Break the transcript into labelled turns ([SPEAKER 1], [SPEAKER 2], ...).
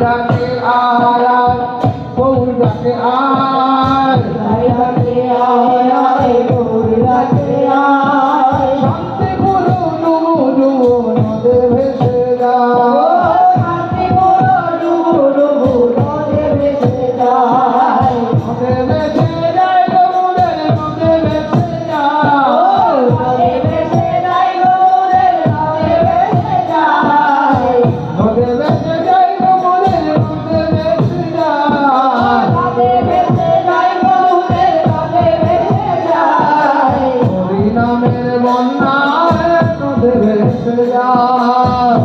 [SPEAKER 1] ডাকে আয় গৌর ডাকে আয়
[SPEAKER 2] গৌর ডাকে আয়
[SPEAKER 1] শান্তি গুরু ডুবু ডুবু নদে ভেসে যায়
[SPEAKER 2] শান্তি গুরু ডুবু ডুবু নদে ভেসে যায়
[SPEAKER 1] নদে ভেসে যায় গৌরের নদে ভেসে যায়
[SPEAKER 2] নদে ভেসে যায় গৌরের নদে ভেসে যায়
[SPEAKER 1] নদে ভেসে যায় গৌরের নদে ভেসে যায়
[SPEAKER 2] নদে ভেসে যায় গৌরের নদে ভেসে যায়
[SPEAKER 1] হরি নামের বন্যায় নদে ভেসে যায়